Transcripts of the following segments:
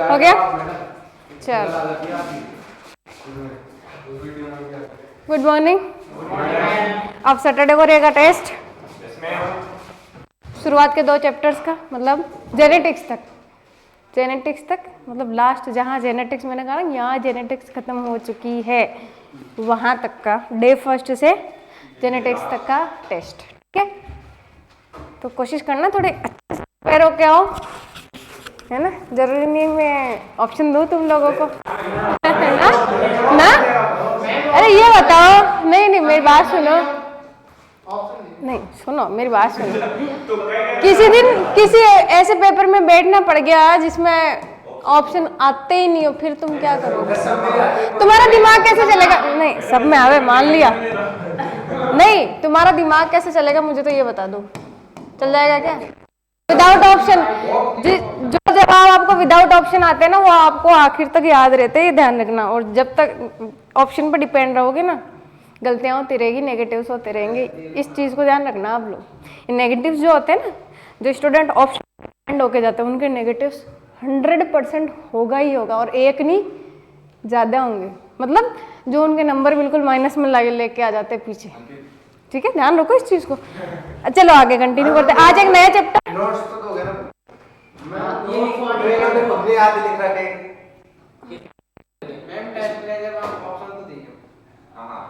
हो गया? चल, गुड मॉर्निंग। अब सैटरडे को रहेगा टेस्ट, शुरुआत के 2 चैप्टर्स का, मतलब जेनेटिक्स तक मतलब लास्ट जहाँ जेनेटिक्स मैंने कहा ना, यहाँ जेनेटिक्स खत्म हो चुकी है, वहाँ तक का डे फर्स्ट से जेनेटिक्स तक का टेस्ट। ठीक है, तो कोशिश करना थोड़े अच्छे से प्रिपेयर होके आओ, है ना। जरूरी नहीं मैं ऑप्शन दूँ तुम लोगों को ना। अरे ये बताओ, नहीं मेरी बात सुनो, नहीं सुनो मेरी बात सुनो। किसी दिन किसी ऐसे पेपर में बैठना पड़ गया जिसमें ऑप्शन आते ही नहीं हो, फिर तुम क्या करोगे? तुम्हारा दिमाग कैसे चलेगा? नहीं सब में आवे मान लिया, नहीं तुम्हारा दिमाग कैसे चलेगा मुझे तो ये बता दो। चल जाएगा क्या विदाउट ऑप्शन? जो जवाब आपको विदाउट ऑप्शन आते हैं ना, वो आपको आखिर तक याद रहते हैं, ये ध्यान रखना। और जब तक ऑप्शन पर डिपेंड रहोगे ना, गलतियाँ होती रहेगी, नेगेटिव्स होते रहेंगे, इस चीज़ को ध्यान रखना आप लोग। नेगेटिव्स जो होते हैं ना, जो स्टूडेंट ऑप्शन डिपेंड होके जाते हैं, उनके नेगेटिव्स 100% होगा ही होगा, और एक नहीं ज़्यादा होंगे, मतलब जो उनके नंबर बिल्कुल माइनस में लेके आ जाते हैं पीछे। ठीक है, ध्यान रखो इस चीज़ को। चलो आगे कंटिन्यू करते हैं। आज एक नया चैप्टर, नोट्स तो दोगे ना? मैं याद लिख रहा है। मैम टेस्ट ले जब आप ऑप्शन तो दीजिए। हां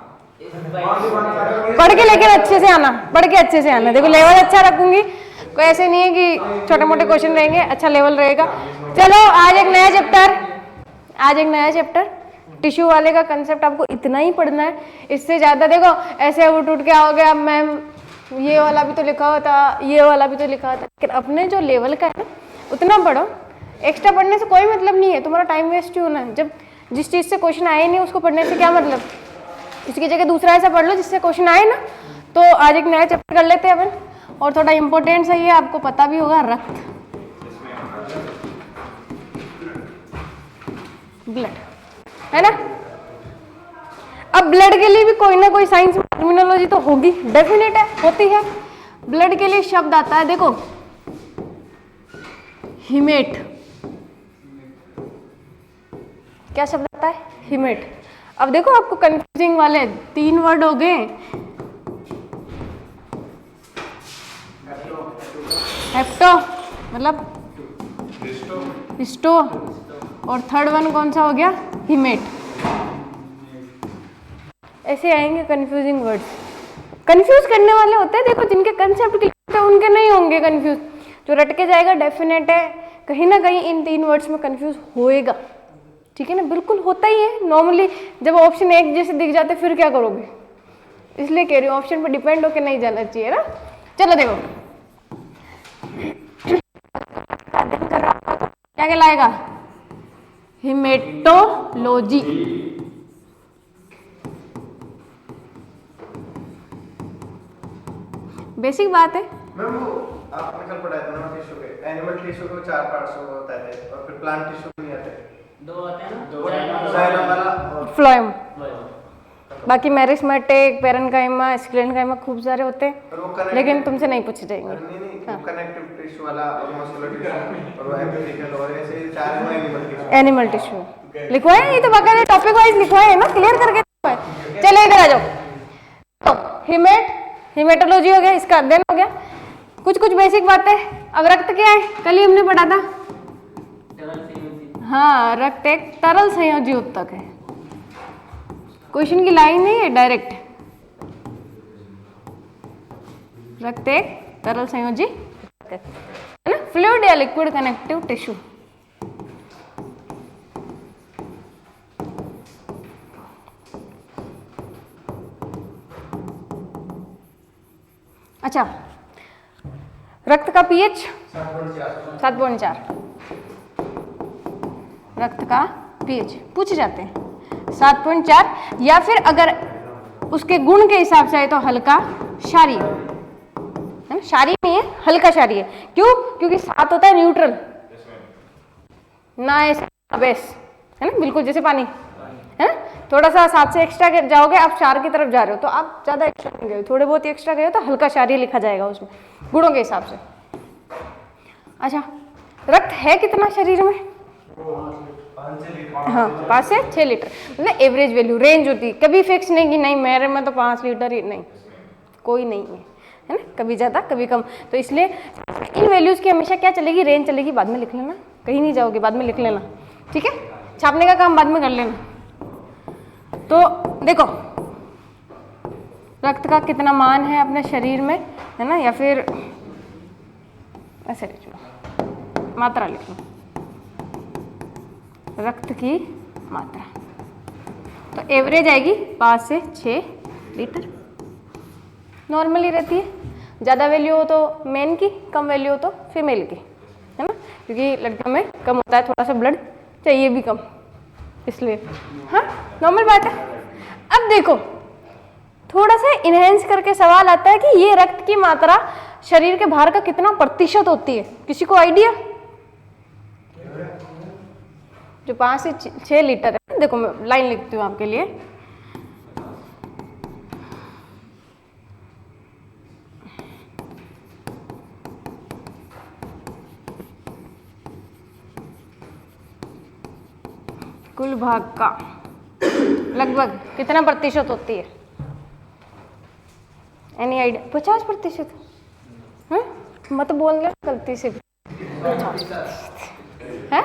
पढ़ के लेकिन अच्छे से आना, पढ़ के अच्छे से आना। देखो लेवल अच्छा रखूंगी, कोई ऐसे नहीं है कि छोटे मोटे क्वेश्चन रहेंगे, अच्छा लेवल रहेगा। चलो आज एक नया चैप्टर टिश्यू वाले का कंसेप्ट आपको इतना ही पढ़ना है, इससे ज़्यादा देखो ऐसे उठ के आओगे अब मैम ये वाला भी तो लिखा हुआ था, ये वाला भी तो लिखा हुआ था, लेकिन अपने जो लेवल का है ना उतना पढ़ो। एक्स्ट्रा पढ़ने से कोई मतलब नहीं है, तुम्हारा टाइम वेस्ट ही होना है। जब जिस चीज़ से क्वेश्चन आए नहीं उसको पढ़ने से क्या मतलब, इसकी जगह दूसरा ऐसा पढ़ लो जिससे क्वेश्चन आए ना। तो आज एक नया चैप्टर कर लेते हैं अपन, और थोड़ा इंपॉर्टेंट सही है, आपको पता भी होगा, रक्त, ब्लड, है ना। अब ब्लड के लिए भी कोई ना कोई साइंस में टर्मिनोलॉजी तो होगी, डेफिनेट है, होती है। ब्लड के लिए शब्द आता है, देखो हिमेट, क्या शब्द आता है? हिमेट। अब देखो आपको कंफ्यूजिंग वाले 3 वर्ड हो गए, हेप्टो मतलब हिस्टो, और थर्ड वन कौन सा हो गया? हिमेट। ऐसे आएंगे कंफ्यूजिंग वर्ड्स, कंफ्यूज करने वाले होते हैं। देखो जिनके कंसेप्ट क्लियर होते हैं उनके नहीं होंगे कंफ्यूज, जो रट के जाएगा डेफिनेट है कहीं ना कहीं इन 3 वर्ड्स में कंफ्यूज होएगा। ठीक है ना, बिल्कुल होता ही है नॉर्मली। जब ऑप्शन एक जैसे दिख जाते फिर क्या करोगे, इसलिए कह रही हूँ ऑप्शन पर डिपेंड होके नहीं जाना चाहिए ना। चलो देखो क्या कहलाएगा? हिमेटोलॉजी। बेसिक बात है। मैम वो आपने कल पढ़ाया था ना टिश्यू के, एनिमल टिश्यू को 4 पार्ट्स होता है और फिर प्लांट टिश्यू नहीं आते, 2 आते हैं ना, जाइलम वाला, फ्लोएम, बाकी मेरिस्मेटिक, पेरेन्काइमा, स्क्लेरेन्काइमा खूब सारे होते हैं, लेकिन तुमसे नहीं पूछे जाएंगे। नहीं कनेक्टिव टिश्यू वाला और मस्कुलर टिश्यू और एपिथेलियल और ऐसे 4 एनिमल टिश्यू। एनिमल टिश्यू लिखवाए, ये तो बाकायदा टॉपिक वाइज लिखवाए है ना, क्लियर करके लिखवाए। चलो इधर आ जाओ। तो हिमेटोलॉजी हो गया, इसका अध्ययन हो गया। कुछ बेसिक बातें। अब रक्त क्या है? कल ही हमने पढ़ा था। हाँ, रक्त एक तरल संयोजी उत्तक है। क्वेश्चन की लाइन नहीं है, डायरेक्ट। रक्त एक तरल संयोजी है ना, फ्लूइड या लिक्विड कनेक्टिव टिश्यू। अच्छा, रक्त का पीएच 7.4। रक्त का पीएच पूछे जाते हैं 7.4, या फिर अगर उसके गुण के हिसाब से है तो हल्का क्षारीय, है ना। क्षारीय नहीं है, हल्का क्षारीय। क्यों? क्योंकि 7 होता है न्यूट्रल, ना ऐसा बेस, है ना, बिल्कुल जैसे पानी, है ना। थोड़ा सा 7 से एक्स्ट्रा जाओगे आप, 4 की तरफ जा रहे हो तो आप ज्यादा एक्स्ट्रा नहीं गए, थोड़े बहुत ही एक्स्ट्रा गए हो तो हल्का क्षारीय लिखा जाएगा उसमें गुणों के हिसाब से। अच्छा, रक्त है कितना शरीर में? हाँ, 5 से 6 लीटर, मतलब एवरेज वैल्यू, रेंज होती है, कभी फिक्स नहीं कि नहीं मेरे में तो 5 लीटर ही, नहीं, कोई नहीं है ना, कभी ज़्यादा कभी कम। तो इसलिए इन वैल्यूज़ की हमेशा क्या चलेगी, रेंज चलेगी। बाद में लिख लेना, कहीं नहीं जाओगे, बाद में लिख लेना, ठीक है। छापने का काम बाद में कर लेना। तो देखो, रक्त का कितना मान है अपने शरीर में, है ना, या फिर ऐसे लिख लो, मात्रा लिख लो, रक्त की मात्रा। तो एवरेज आएगी 5 से 6 लीटर, नॉर्मली रहती है। ज़्यादा वैल्यू हो तो मेन की, कम वैल्यू हो तो फीमेल की, है ना, क्योंकि लड़कियों में कम होता है, थोड़ा सा ब्लड चाहिए भी कम, इसलिए हाँ नॉर्मल बात है। अब देखो, थोड़ा सा इनहेंस करके सवाल आता है कि ये रक्त की मात्रा शरीर के भार का कितना प्रतिशत होती है, किसी को आइडिया? जो 5 से 6 लीटर है, देखो मैं लाइन लिखती हूँ आपके लिए। कुल भाग का लगभग कितना प्रतिशत होती है? Any idea? 50%। मत बोलना गलती से भी। 50% है,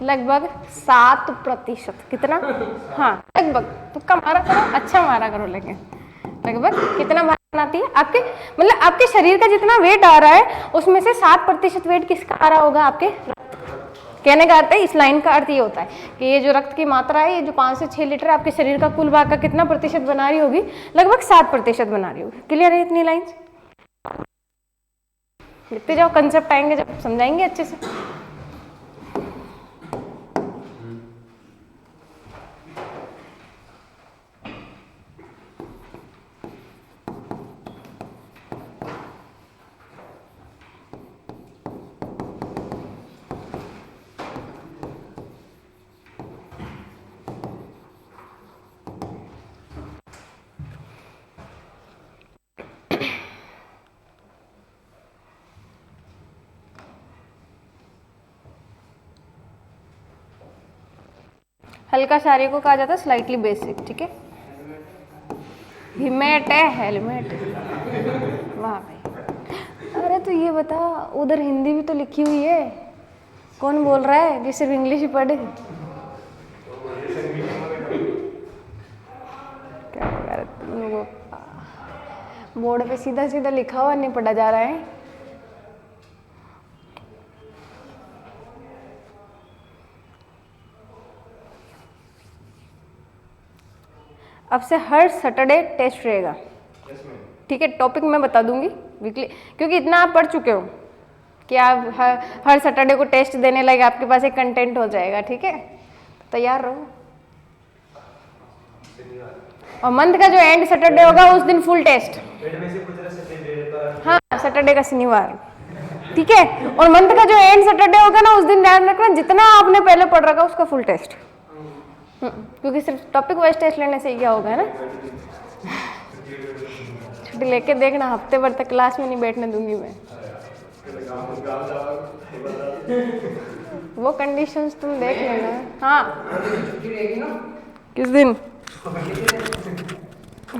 लगभग 7%। कितना? हाँ लगभग, तुक्का मारा करो, अच्छा मारा करो, लेकिन लगभग कितना भार बनाती है आपके, मतलब आपके शरीर का जितना वेट आ रहा है उसमें से 7% वेट किसका आ रहा होगा? आपके। कहने का अर्थ है, इस लाइन का अर्थ ये होता है कि ये जो रक्त की मात्रा है, ये जो 5 से 6 लीटर आपके शरीर का कुल भाग का कितना प्रतिशत बना रही होगी? लगभग 7% बना रही होगी। क्लियर है इतनी लाइन? लिखते जाओ, कंसेप्ट आएंगे जब समझाएंगे अच्छे से। हल्का शारीरिक को कहा जाता है स्लाइटली बेसिक, ठीक है। हेलमेट है, हेलमेट, वाह भाई। अरे तो ये बता, उधर हिंदी भी तो लिखी हुई है, कौन बोल रहा है कि सिर्फ इंग्लिश ही पढ़े? क्या यार तुम लोगों, बोर्ड पे सीधा सीधा लिखा हुआ नहीं पढ़ा जा रहा है। अब से हर सैटरडे टेस्ट रहेगा, ठीक है। टॉपिक मैं बता दूंगी वीकली, क्योंकि इतना आप पढ़ चुके हो कि आप हर सैटरडे को टेस्ट देने लगे, आपके पास एक कंटेंट हो जाएगा, ठीक है। तैयार रहो। और मंथ का जो एंड सैटरडे होगा उस दिन फुल टेस्ट, हाँ सैटरडे का शनिवार, ठीक है। और मंथ का जो एंड सैटरडे होगा ना, उस दिन ध्यान रखना जितना आपने पहले पढ़ रखा उसका फुल टेस्ट, क्योंकि सिर्फ टॉपिक वाइज टेस्ट लेने से ही क्या होगा, है ना। छुट्टी लेके देखना, हफ्ते भर तक क्लास में नहीं बैठने दूंगी मैं। वो कंडीशंस तुम देख लेना। हाँ किस दिन?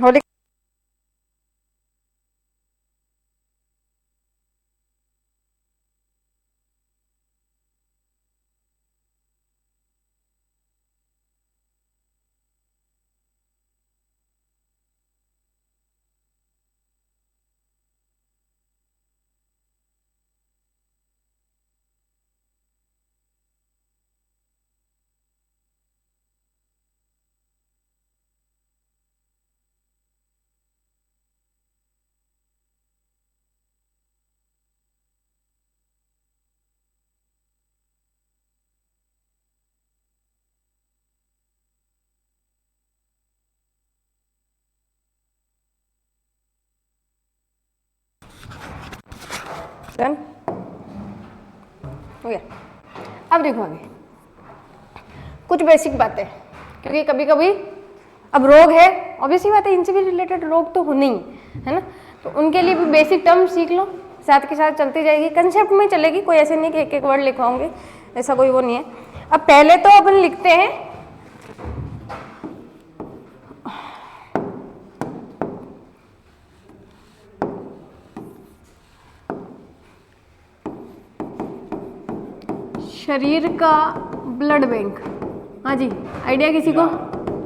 होली। डन हो गया। अब देखो आगे कुछ बेसिक बातें, क्योंकि कभी कभी अब रोग है, ऑब्वियसली बात है, इनसे भी रिलेटेड रोग तो होने ही है ना। तो उनके लिए भी बेसिक टर्म सीख लो, साथ के साथ चलती जाएगी, कंसेप्ट में चलेगी, कोई ऐसे नहीं कि एक एक वर्ड लिखवाओगे, ऐसा कोई वो नहीं है। अब पहले तो अपन लिखते हैं शरीर का ब्लड बैंक। हाँ जी, आइडिया किसी को?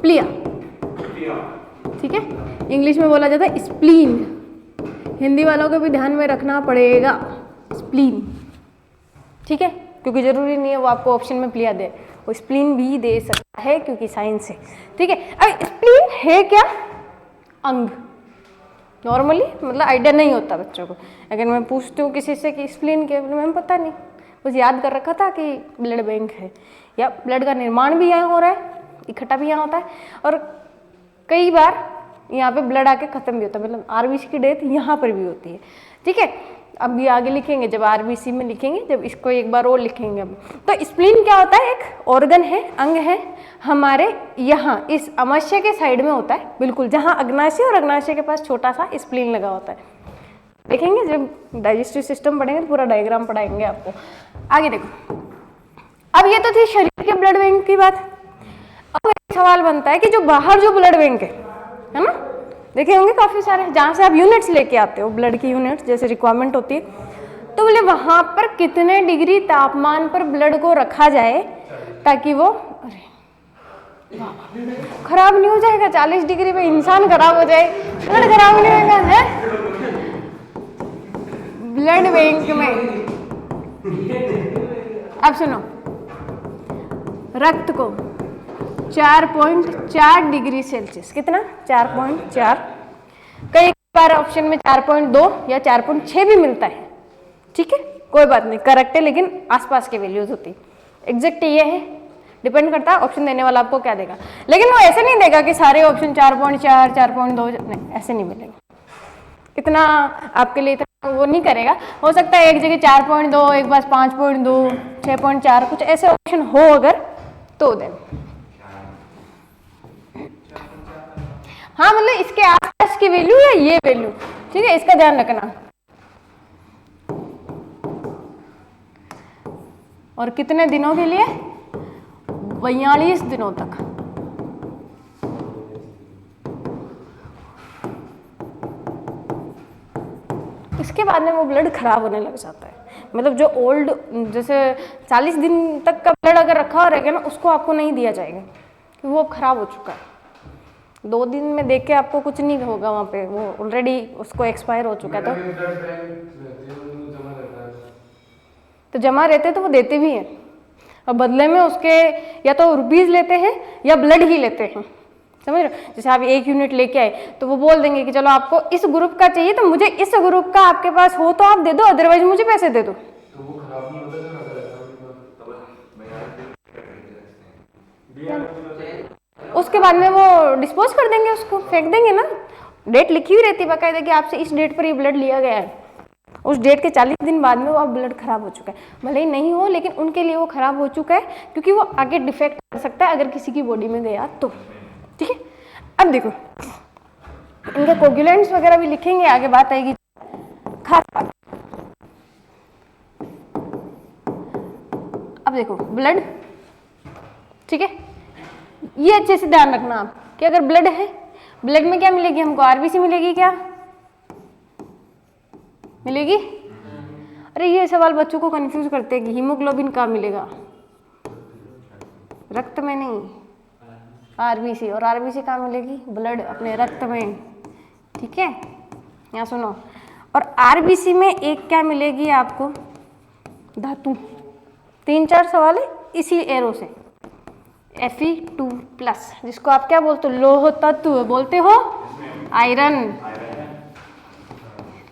प्लिया, ठीक है, इंग्लिश में बोला जाता है स्प्लीन, हिंदी वालों को भी ध्यान में रखना पड़ेगा, स्प्लीन, ठीक है, क्योंकि जरूरी नहीं है वो आपको ऑप्शन में प्लिया दे, वो स्प्लीन भी दे सकता है क्योंकि साइंस है, ठीक है। अब स्प्लीन है क्या? अंग। नॉर्मली मतलब आइडिया नहीं होता बच्चों को, अगर मैं पूछती हूँ किसी से कि स्प्लीन क्या, मैम पता नहीं, बस याद कर रखा था कि ब्लड बैंक है, या ब्लड का निर्माण भी यहाँ हो रहा है, इकट्ठा भी यहाँ होता है, और कई बार यहाँ पे ब्लड आके खत्म भी होता है, मतलब आरबीसी की डेथ यहाँ पर भी होती है, ठीक है। अब ये आगे लिखेंगे जब आरबीसी में लिखेंगे, जब इसको एक बार और लिखेंगे अब। तो स्प्लीन क्या होता है? एक ऑर्गन है, अंग है, हमारे यहाँ इस अमाशय के साइड में होता है, बिल्कुल जहाँ अग्नाशय और अग्नाशय के पास छोटा सा स्प्लीन लगा होता है। देखेंगे जब डाइजेस्टिव सिस्टम पढ़ेंगे तो पूरा डायग्राम पढ़ाएंगे आपको। आगे देखो, अब ये तो थी शरीर के ब्लड बैंक की बात। अब एक सवाल बनता है कि जो बाहर जो ब्लड बैंक है ना, देखे होंगे काफी सारे, जहाँ से आप यूनिट्स लेके आते हो, ब्लड की यूनिट्स जैसे रिक्वायरमेंट होती है, तो बोले वहां पर कितने डिग्री तापमान पर ब्लड को रखा जाए ताकि वो खराब नहीं हो जाएगा। 40 डिग्री पे इंसान खराब हो जाए, ब्लड खराब नहीं होगा है। ब्लड बैंक में अब सुनो, रक्त को 4.4 डिग्री सेल्सियस, कितना? 4.4, कई बार ऑप्शन में 4.2 या 4.6 भी मिलता है, ठीक है, कोई बात नहीं, करेक्ट है, लेकिन आसपास की वैल्यूज होती है। एग्जैक्ट ये है, डिपेंड करता है ऑप्शन देने वाला आपको क्या देगा, लेकिन वो ऐसे नहीं देगा कि सारे ऑप्शन 4.4 4.2, नहीं, ऐसे नहीं मिलेगा, इतना आपके लिए इतना वो नहीं करेगा। हो सकता है एक जगह 4.2, एक बार 5.2, 6.4, कुछ ऐसे ऑप्शन हो अगर तो दें। हाँ, मतलब इसके आसपास की वैल्यू या ये वैल्यू, ठीक है, इसका ध्यान रखना। और कितने दिनों के लिए? 42 दिनों तक। इसके बाद में वो ब्लड खराब होने लग जाता है, मतलब जो ओल्ड, जैसे 40 दिन तक का ब्लड अगर रखा हो रहेगा ना, उसको आपको नहीं दिया जाएगा क्योंकि वो अब खराब हो चुका है। 2 दिन में देख के आपको कुछ नहीं होगा, वहाँ पे वो ऑलरेडी उसको एक्सपायर हो चुका है। तो जमा रहते तो वो देते भी हैं, और बदले में उसके या तो रुपीज लेते हैं या ब्लड ही लेते हैं, समझ रहे हो। जैसे आप 1 यूनिट लेके आए तो वो बोल देंगे कि चलो आपको इस ग्रुप का चाहिए, तो मुझे इस ग्रुप का आपके पास हो तो आप दे दो, अदरवाइज मुझे पैसे दे दो। तो वो खराब नहीं होता उसके बाद में वो डिस्पोज कर देंगे, उसको फेंक देंगे ना। डेट लिखी हुई रहती है बाकायदा कि आपसे इस डेट पर ये ब्लड लिया गया है, उस डेट के 40 दिन बाद में वो अब ब्लड खराब हो चुका है, भले ही नहीं हो, लेकिन उनके लिए वो खराब हो चुका है क्योंकि वो आगे डिफेक्ट कर सकता है अगर किसी की बॉडी में गया तो, ठीक है। अब देखो इनके कोगुलेंट्स वगैरह भी लिखेंगे, आगे बात आएगी खास बात। अब देखो ब्लड, ठीक है, ये अच्छे से ध्यान रखना आप कि अगर ब्लड है, ब्लड में क्या मिलेगी हमको? आरबीसी मिलेगी, क्या मिलेगी? अरे ये सवाल बच्चों को कंफ्यूज करते हैं कि हीमोग्लोबिन कहाँ मिलेगा? रक्त में नहीं, आरबीसी, और आरबीसी कहाँ मिलेगी? ब्लड, अपने रक्त में, ठीक है। यहाँ सुनो, और आरबीसी में एक क्या मिलेगी आपको? धातु। 3-4 सवाल है इसी एरो से, Fe2+, जिसको आप क्या बोलते हो? लोह तत्व बोलते हो, आयरन,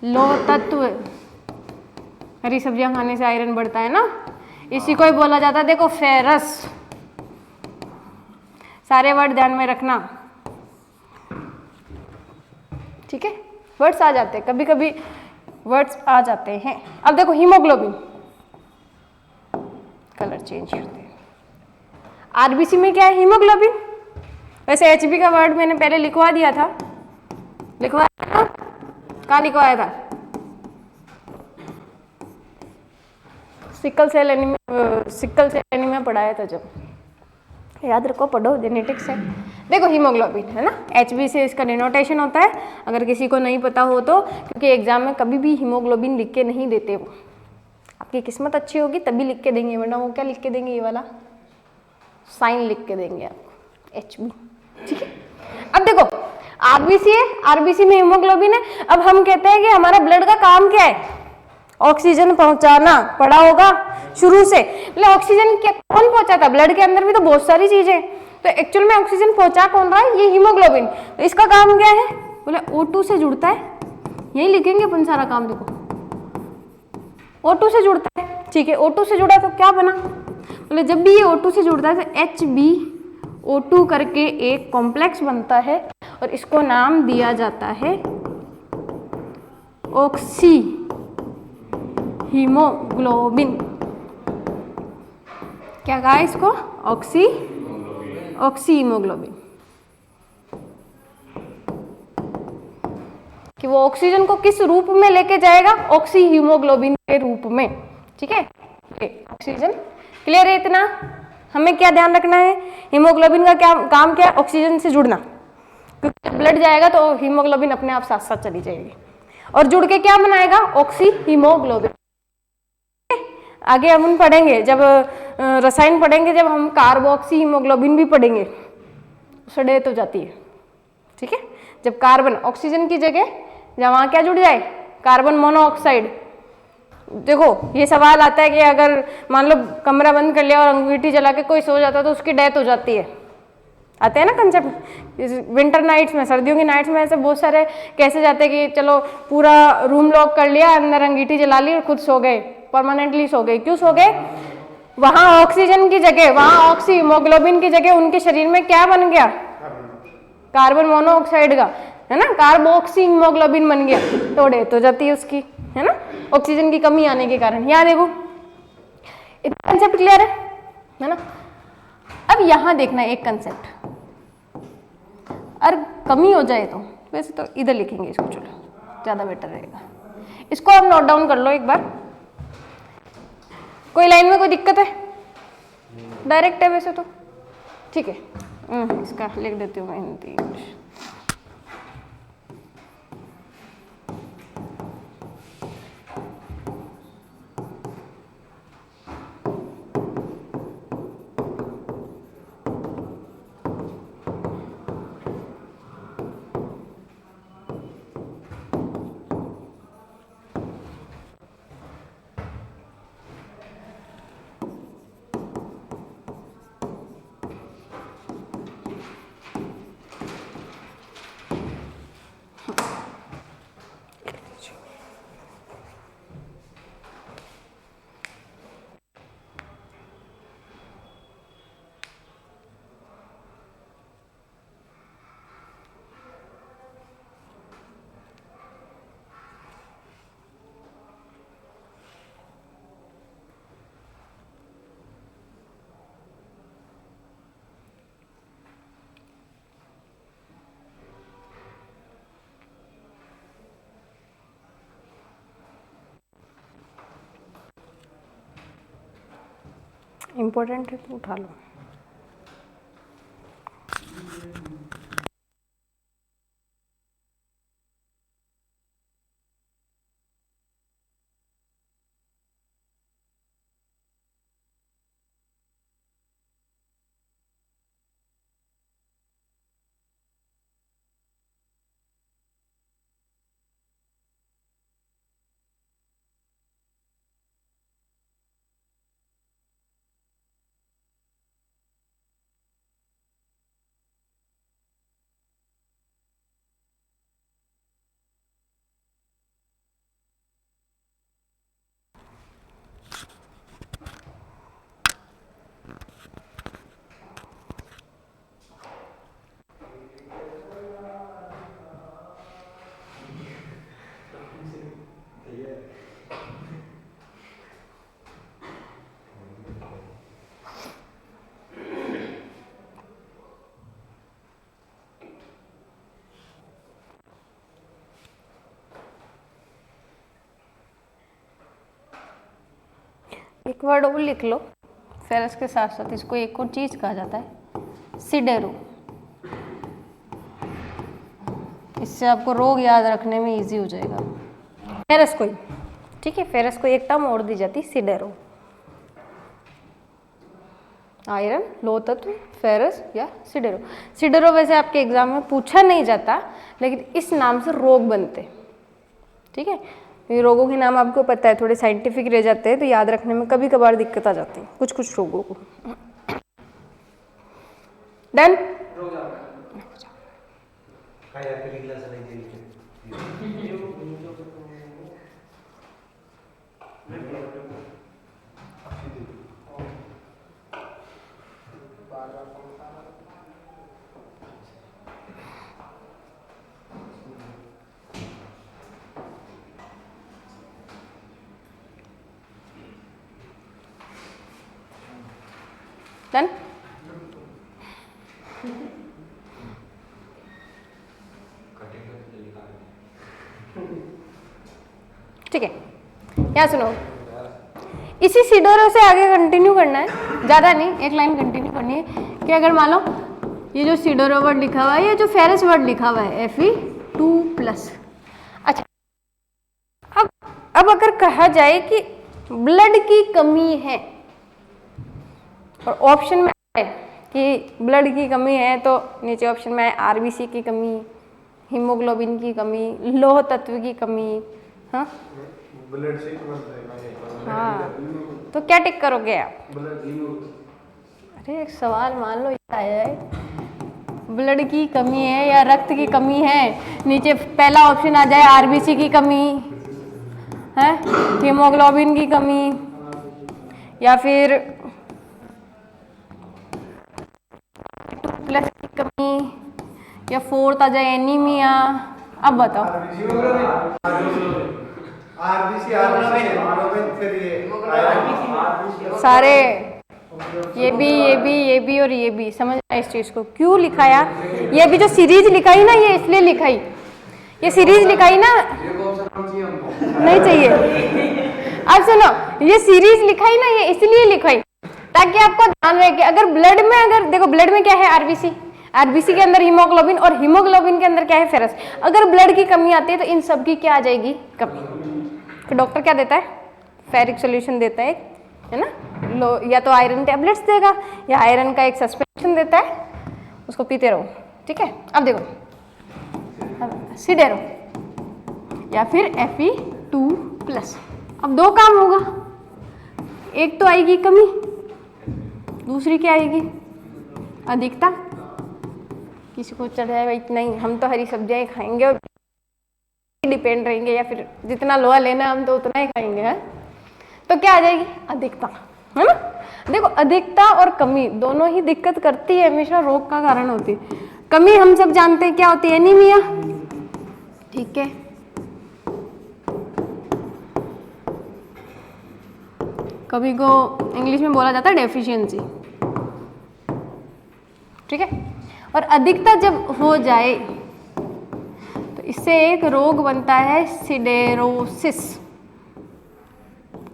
लोह तत्व। हरी सब्जियां खाने से आयरन बढ़ता है ना, इसी को ही बोला जाता है, देखो, फेरस। सारे वर्ड ध्यान में रखना, ठीक है। वर्ड्स आ जाते हैं, कभी कभी वर्ड्स आ जाते हैं। अब देखो हीमोग्लोबिन, कलर चेंज करते हैं। आरबीसी में क्या है? हीमोग्लोबिन। वैसे एचबी का वर्ड मैंने पहले लिखवा दिया था, लिखवा कहाँ लिखवाया था? सिकल सेल एनीमिया पढ़ाया था जब, याद रखो, पढ़ो, जेनेटिक्स है। देखो हीमोग्लोबिन है ना, HB से इसका डिनोटेशन होता है, अगर किसी को नहीं पता हो तो, क्योंकि एग्जाम में कभी भी हीमोग्लोबिन लिख के नहीं देते वो, आपकी किस्मत अच्छी होगी तभी लिख के देंगे, वरना वो क्या लिख के देंगे, ये वाला साइन लिख के देंगे आपको, HB। ठीक है, अब देखो आरबीसी है, आरबीसी में हीमोग्लोबिन है। अब हम कहते हैं कि हमारा ब्लड का काम क्या है? ऑक्सीजन पहुंचाना, पढ़ा होगा शुरू से। मतलब ऑक्सीजन कौन पहुंचाता? ब्लड के अंदर भी तो बहुत सारी चीजें, तो एक्चुअल में ऑक्सीजन पहुंचा कौन रहा है? ये हीमोग्लोबिन। तो इसका काम क्या है? बोले O2 से जुड़ता है, यही लिखेंगे अपन सारा काम। देखो O2 से जुड़ता है, ठीक है, O2 से जुड़ा तो क्या बना? बोले जब भी ये O2 से जुड़ता है तो HbO2 करके एक कॉम्प्लेक्स बनता है और इसको नाम दिया जाता है ऑक्सी हीमोग्लोबिन। क्या कहा इसको? Oxy haemoglobin. कि वो ऑक्सीजन को किस रूप में लेके जाएगा? ऑक्सी हीमोग्लोबिन के रूप में। ठीक है, ऑक्सीजन क्लियर है इतना? हमें क्या ध्यान रखना है? हीमोग्लोबिन का क्या काम? क्या है? ऑक्सीजन से जुड़ना, क्योंकि जब ब्लड जाएगा तो हीमोग्लोबिन अपने आप साथ साथ चली जाएगी और जुड़ के क्या बनाएगा? Oxy haemoglobin. आगे हम पढ़ेंगे, जब रसायन पढ़ेंगे, जब हम कार्बोक्सी हीमोग्लोबिन भी पढ़ेंगे, उससे डेथ हो जाती है। ठीक है, जब कार्बन ऑक्सीजन की जगह जब वहाँ क्या जुड़ जाए? Carbon monoxide. देखो ये सवाल आता है कि अगर मान लो कमरा बंद कर लिया और अंगीठी जला के कोई सो जाता है तो उसकी डेथ हो जाती है, आते हैं ना कंसेप्ट। विंटर नाइट्स में, सर्दियों की नाइट्स में ऐसे बहुत सारे कैसे जाते हैं कि चलो पूरा रूम लॉक कर लिया, अंदर अंगीठी जला ली और खुद सो गए, परमानेंटली सो गए। क्यों सो गए? वहां ऑक्सीजन की जगह, वहां ऑक्सी हीमोग्लोबिन की जगह उनके शरीर में क्या बन गया? कार्बन मोनोऑक्साइड का, है ना, कार्बोक्सी हीमोग्लोबिन बन गया, तो डेथ हो जाती है उसकी, है ना, ऑक्सीजन की कमी आने के कारण। यहाँ देखो इतना कंसेप्ट क्लियर है ना? अब यहाँ देखना एक कंसेप्ट, अगर कमी हो जाए तो, वैसे तो इधर लिखेंगे इसको, चलो ज़्यादा बेटर रहेगा। इसको आप नोट डाउन कर लो एक बार। कोई लाइन में कोई दिक्कत है? डायरेक्ट है वैसे तो, ठीक है। इसका लिख देती हूँ मैं हिंदी इंग्लिश। इम्पोर्टेंट है तो उठा लो। एक वर्ड और लिख लो फेरस के साथ साथ, इसको एक और चीज कहा जाता है सिडेरो। इससे आपको रोग याद रखने में इजी हो जाएगा। फेरस को ही, ठीक है, फेरस को एक टर्म और दी जाती सिडेरो। आयरन, लोह तत्व, फेरस या सिडेरो। सिडेरो वैसे आपके एग्जाम में पूछा नहीं जाता, लेकिन इस नाम से रोग बनते, ठीक है। ये रोगों के नाम आपको पता है, थोड़े साइंटिफिक रह जाते हैं तो याद रखने में कभी कभार दिक्कत आ जाती है कुछ कुछ रोगों को। डन। डन। ठीक है, यहाँ सुनो, इसी सिडेरो से आगे कंटिन्यू करना है, ज़्यादा नहीं, एक लाइन कंटिन्यू करनी है कि अगर मान लो ये जो सिडेरो वर्ड लिखा हुआ है, ये जो फेरस वर्ड लिखा हुआ है Fe2+। अच्छा, अब अगर कहा जाए कि ब्लड की कमी है और ऑप्शन में है कि ब्लड की कमी है, तो नीचे ऑप्शन में है आरबीसी की कमी, हीमोग्लोबिन की कमी, लोह तत्व की कमी। हाँ, ब्लड से तो बनता है। हाँ, तो क्या टिक करोगे आप? ब्लड। अरे एक सवाल मान लो ये आया है, ब्लड की कमी है या रक्त की कमी है, नीचे पहला ऑप्शन आ जाए आरबीसी की कमी है, हीमोग्लोबिन की कमी, या फिर प्लस की कमी, या फोर्थ आ जाए एनीमिया। अब बताओ। सारे ये भी और ये भी समझ आए इस चीज को क्यों लिखाया? ये भी जो सीरीज लिखाई ना, ये इसलिए लिखाई, ये सीरीज लिखाई ना, नहीं चाहिए। अब सुनो, ये सीरीज लिखाई ना, ये इसलिए लिखाई ताकि आपको ध्यान रहे कि अगर ब्लड में, अगर देखो ब्लड में क्या है आरबीसी, आरबीसी के अंदर हीमोग्लोबिन, और हीमोग्लोबिन के अंदर क्या है फेरस। अगर ब्लड की कमी आती है तो इन सब की क्या आ जाएगी? कमी। तो डॉक्टर क्या देता है? फेरिक सॉल्यूशन देता है ना, या तो आयरन टैबलेट्स देगा या आयरन का एक सस्पेंशन देता है, उसको पीते रहो, ठीक है। अब देखो सिडेरो या फिर Fe2+। अब दो काम होगा, एक तो आएगी कमी, दूसरी क्या आएगी? अधिकता। किसी को चढ़ जाएगा इतना ही, हम तो हरी सब्जियां खाएंगे और डिपेंड रहेंगे, या फिर जितना लोहा लेना हम तो उतना ही खाएंगे, है? तो क्या आ जाएगी? अधिकता, है ना। देखो अधिकता और कमी दोनों ही दिक्कत करती है, हमेशा रोग का कारण होती है। कमी हम सब जानते हैं क्या होती है? एनीमिया, ठीक है। कभी को इंग्लिश में बोला जाता है डेफिशिएंसी, ठीक है। और अधिकता जब हो जाए तो इससे एक रोग बनता है सिडेरोसिस।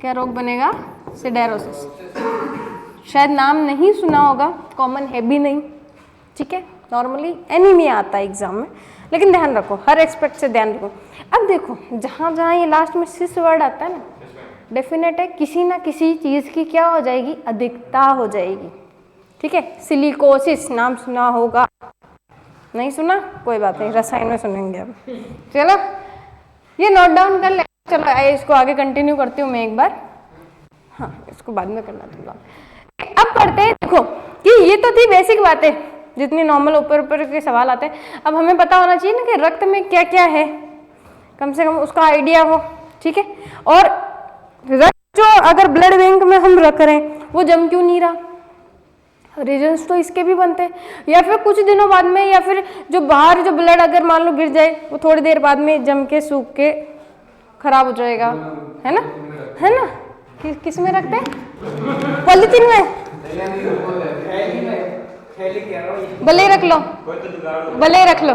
क्या रोग बनेगा? सिडेरोसिस। शायद नाम नहीं सुना होगा, कॉमन है भी नहीं, ठीक है। नॉर्मली एनीमिया आता है एग्जाम में, लेकिन ध्यान रखो, हर एस्पेक्ट से ध्यान रखो। अब देखो जहाँ जहाँ ये लास्ट में सिस वर्ड आता है ना, डेफिनेट है किसी ना किसी चीज़ की क्या हो जाएगी? अधिकता हो जाएगी, ठीक है। सिलिकोसिस नाम सुना होगा, नहीं सुना? कोई बात नहीं, रसायन में सुनेंगे अब। चलो ये नोट डाउन कर ले। चलो आइए इसको आगे कंटिन्यू करती हूँ मैं एक बार, हाँ इसको बाद में करना तुम लोग। अब करते हैं, देखो कि ये तो थी बेसिक बातें, जितनी नॉर्मल ऊपर ऊपर के सवाल आते हैं। अब हमें पता होना चाहिए ना कि रक्त में क्या क्या है, कम से कम उसका आइडिया हो, ठीक है। और रक्त जो अगर ब्लड बैंक में हम रख रहे हैं वो जम क्यों नहीं रहा? रीजन्स तो इसके भी बनते हैं, या फिर कुछ दिनों बाद में, या फिर जो बाहर जो ब्लड अगर मान लो गिर जाए, वो थोड़ी देर बाद में जम के सूख के खराब हो जाएगा, है ना, है ना। किस में रखते हैं? पॉलीथीन में, भले ही रख लो, भले ही रख लो,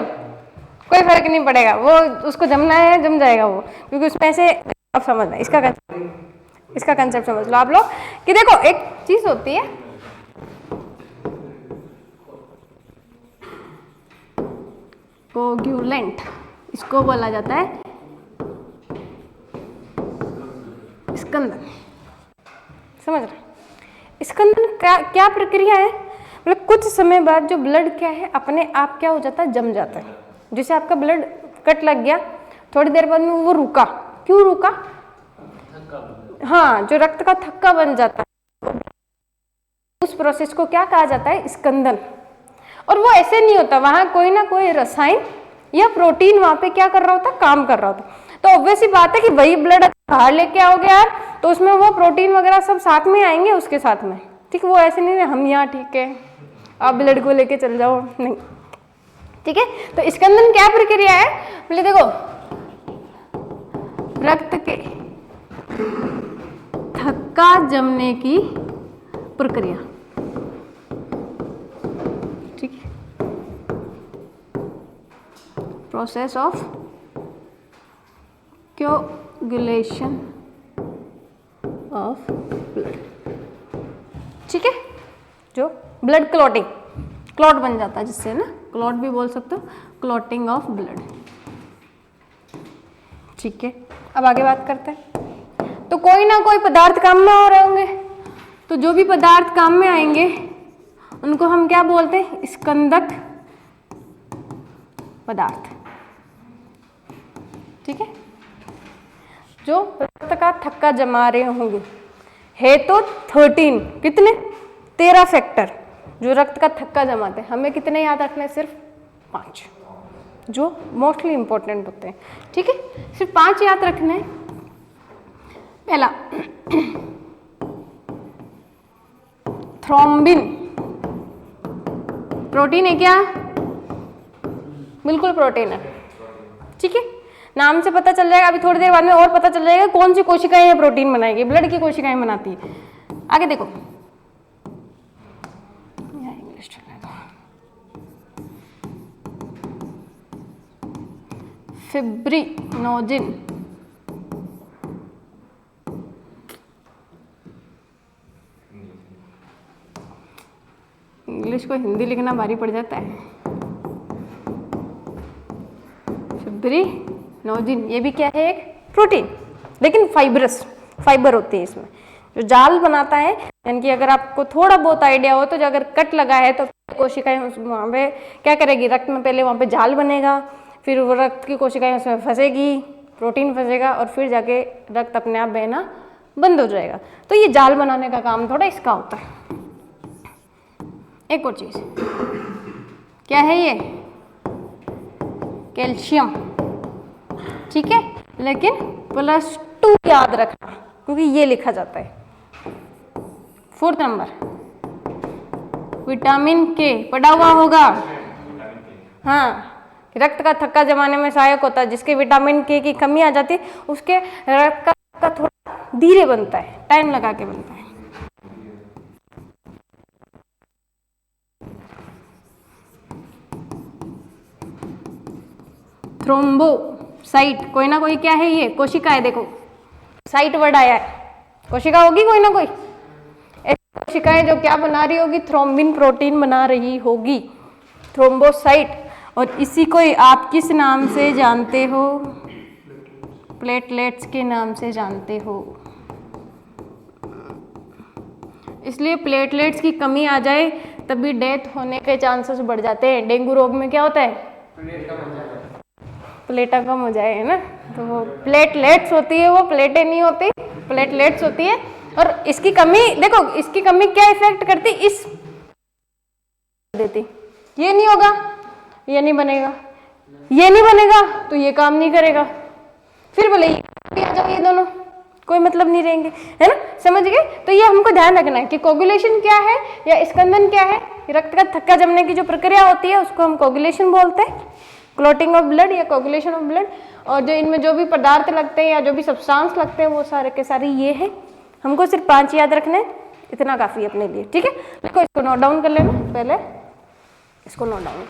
कोई फर्क नहीं पड़ेगा, वो उसको जमना है जम जाएगा वो, क्योंकि उसमें से अब समझना इसका इसका कंसेप्ट समझ लो आप लोग कि देखो एक चीज होती है कोगुलेंट, इसको बोला जाता है स्कंदन। समझ रहे? स्कंदन क्या प्रक्रिया है? मतलब कुछ समय बाद जो ब्लड क्या है अपने आप क्या हो जाता है, जम जाता है। जैसे आपका ब्लड कट लग गया, थोड़ी देर बाद में वो रुका, क्यों रुका? हाँ, जो रक्त का थक्का बन जाता है, उस प्रोसेस को क्या कहा जाता है? स्कंदन। और वो ऐसे नहीं होता, वहां कोई ना कोई रसायन या प्रोटीन वहां पे क्या कर रहा होता, काम कर रहा होता। तो ऑब्वियस ही बात है कि वही ब्लड बाहर लेके आओगे यार, तो उसमें वो प्रोटीन वगैरह सब साथ में आएंगे उसके साथ में, ठीक है। वो ऐसे नहीं है हम यहाँ ठीक है आप ब्लड को लेके चल जाओ, नहीं, ठीक है। तो स्कंदन क्या प्रक्रिया है? बोले देखो, रक्त के थक्का जमने की प्रक्रिया, ठीक है, process of coagulation of blood, ठीक है। जो ब्लड क्लॉटिंग, क्लॉट बन जाता है जिससे ना, क्लॉट भी बोल सकते हो, क्लॉटिंग ऑफ ब्लड, ठीक है। अब आगे बात करते हैं। तो कोई ना कोई पदार्थ काम में आ रहे होंगे, तो जो भी पदार्थ काम में आएंगे उनको हम क्या बोलते हैं? स्कंदक पदार्थ, ठीक है। जो रक्त का थक्का जमा रहे होंगे, है तो 13, कितने? 13 फैक्टर जो रक्त का थक्का जमाते हैं। हमें कितने याद रखने? सिर्फ 5, जो मोस्टली इंपॉर्टेंट होते हैं, ठीक है। सिर्फ 5 याद रखने हैं। पहला थ्रोम्बिन, प्रोटीन है क्या? बिल्कुल प्रोटीन है, ठीक है। नाम से पता चल जाएगा, अभी थोड़ी देर बाद में और पता चल जाएगा कौन सी कोशिकाएं ये प्रोटीन बनाएगी। ब्लड की कोशिकाएं बनाती है। आगे देखो, इंग्लिश फिब्रिनोजिन, इंग्लिश को हिंदी लिखना भारी पड़ जाता है। फिब्रिनोजिन, ये भी क्या है? एक प्रोटीन, लेकिन फाइबरस, फाइबर होती है इसमें, जो जाल बनाता है। यानी कि अगर आपको थोड़ा बहुत आइडिया हो तो जो अगर कट लगा है तो कोशिकाएं वहाँ पे क्या करेगी? रक्त में पहले वहाँ पे जाल बनेगा, फिर वो रक्त की कोशिकाएं उसमें फंसेगी, प्रोटीन फंसेगा, और फिर जाके रक्त अपने आप बहना बंद हो जाएगा। तो ये जाल बनाने का काम थोड़ा इसका होता है। एक और चीज क्या है? ये कैल्शियम, ठीक है, लेकिन +2 याद रखना, क्योंकि ये लिखा जाता है। 4th नंबर विटामिन के, पढ़ा हुआ होगा, हाँ, रक्त का थक्का जमाने में सहायक होता है। जिसके विटामिन के की कमी आ जाती है उसके रक्त का थोड़ा धीरे बनता है, टाइम लगा के बनता है। थ्रोम्बोसाइट, कोई ना कोई क्या है? ये कोशिका है। देखो साइट वर्ड आया है, कोशिका होगी कोई ना कोई। कोशिकाएं जो क्या बना रही होगी? थ्रोम्बिन प्रोटीन बना रही होगी, थ्रोम्बोसाइट। और इसी को आप किस नाम से जानते हो? प्लेटलेट्स के नाम से जानते हो। इसलिए प्लेटलेट्स की कमी आ जाए तभी डेथ होने के चांसेस बढ़ जाते हैं। डेंगू रोग में क्या होता है? प्लेटा कम हो जाए, है ना। तो वो प्लेटलेट्स होती है, वो प्लेटें नहीं होती, प्लेटलेट्स होती है। और इसकी कमी, देखो इसकी कमी क्या इफेक्ट करती? इस देती, ये नहीं होगा, ये नहीं बनेगा, ये नहीं बनेगा तो ये काम नहीं करेगा, फिर बोले ये आ जाओ, ये दोनों कोई मतलब नहीं रहेंगे, है ना। समझ गए? तो ये हमको ध्यान रखना है कि कोगुलेशन क्या है या स्कंदन क्या है। रक्त का थक्का जमने की जो प्रक्रिया होती है उसको हम कोगुलेशन बोलते हैं, क्लॉटिंग ऑफ ब्लड या कोगुलेशन ऑफ ब्लड। और जो इनमें जो भी पदार्थ लगते हैं या जो भी सब्सटेंस लगते हैं वो सारे के सारे ये है। हमको सिर्फ 5 याद रखने, इतना काफी है अपने लिए, ठीक है। देखो इसको नोट डाउन कर लेना, पहले इसको नोट डाउन।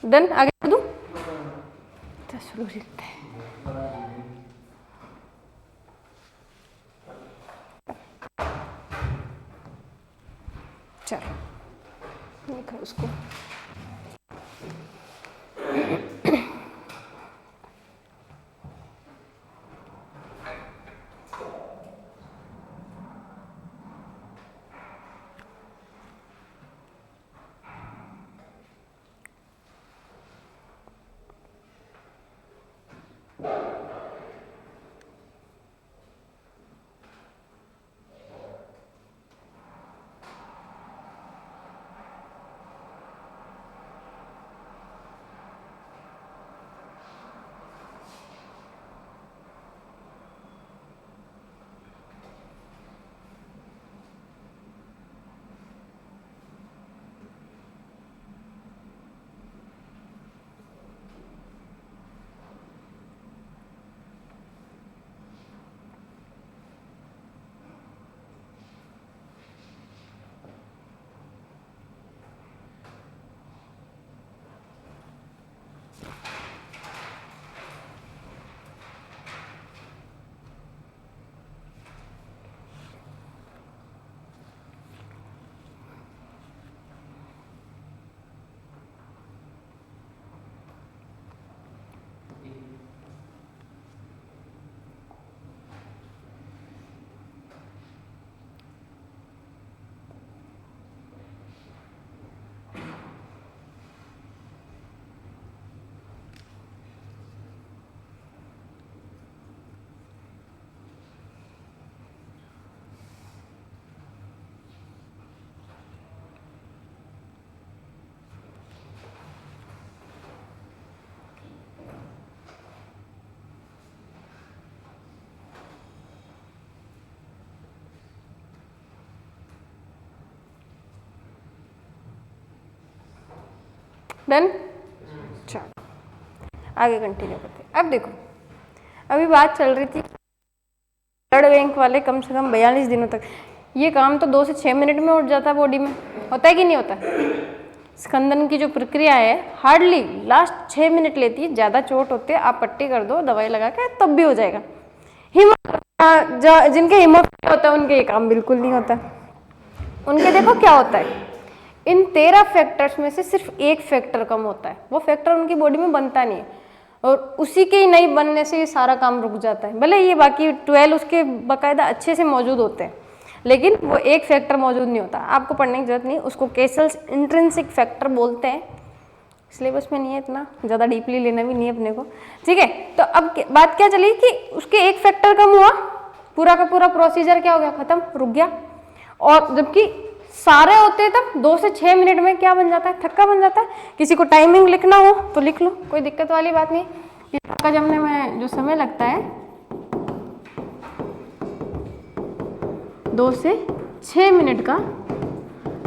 डन, आगे कर दूं? स्लो लिखते हैं। चलो लिखो उसको। डन, चलो आगे कंटिन्यू करते हैं। अब देखो, अभी बात चल रही थी ब्लड बैंक वाले कम से कम 42 दिनों तक, ये काम तो 2 से 6 मिनट में उठ जाता है बॉडी में, होता है कि नहीं होता? स्कंदन की जो प्रक्रिया है हार्डली लास्ट 6 मिनट लेती है, ज़्यादा चोट होती है आप पट्टी कर दो दवाई लगा के तब भी हो जाएगा। जिनके हीमोफीलिया होता है उनके ये काम बिल्कुल नहीं होता। उनके देखो क्या होता है, इन 13 फैक्टर्स में से सिर्फ एक फैक्टर कम होता है, वो फैक्टर उनकी बॉडी में बनता नहीं है और उसी के ही नहीं बनने से ये सारा काम रुक जाता है। भले ये बाकी 12 उसके बाकायदा अच्छे से मौजूद होते हैं, लेकिन वो एक फैक्टर मौजूद नहीं होता। आपको पढ़ने की जरूरत नहीं, उसको केसल्स इंट्रिंसिक फैक्टर बोलते हैं। सिलेबस में नहीं है, इतना ज़्यादा डीपली लेना भी नहीं है अपने को, ठीक है। तो अब बात क्या चली कि उसके एक फैक्टर कम हुआ, पूरा का पूरा प्रोसीजर क्या हो गया, खत्म, रुक गया। और जबकि सारे होते हैं तब 2 से 6 मिनट में क्या बन जाता है, थक्का बन जाता है। किसी को टाइमिंग लिखना हो तो लिख लो, कोई दिक्कत वाली बात नहीं। ये थक्का जमने में जो समय लगता है 2 से 6 मिनट का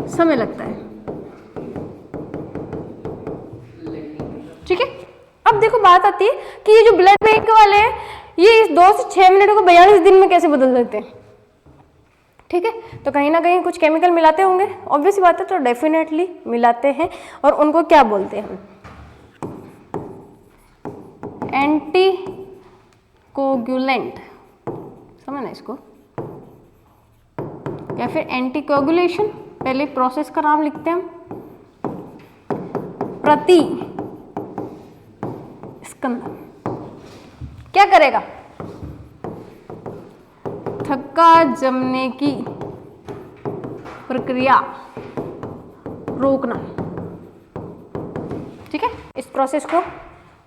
समय लगता है, ठीक है। अब देखो बात आती है कि ये जो ब्लड बैंक वाले हैं ये इस 2 से 6 मिनट को 42 दिन में कैसे बदल देते हैं, ठीक है। तो कहीं ना कहीं कुछ केमिकल मिलाते होंगे, ऑब्वियस बात है, तो डेफिनेटली मिलाते हैं। और उनको क्या बोलते हैं, एंटी कोगुलेंट, समझना इसको, या फिर एंटी कोगुलेशन। पहले प्रोसेस का नाम लिखते हैं हम, प्रति स्कंदन क्या करेगा, थक्का जमने की प्रक्रिया रोकना, ठीक है। इस प्रोसेस को,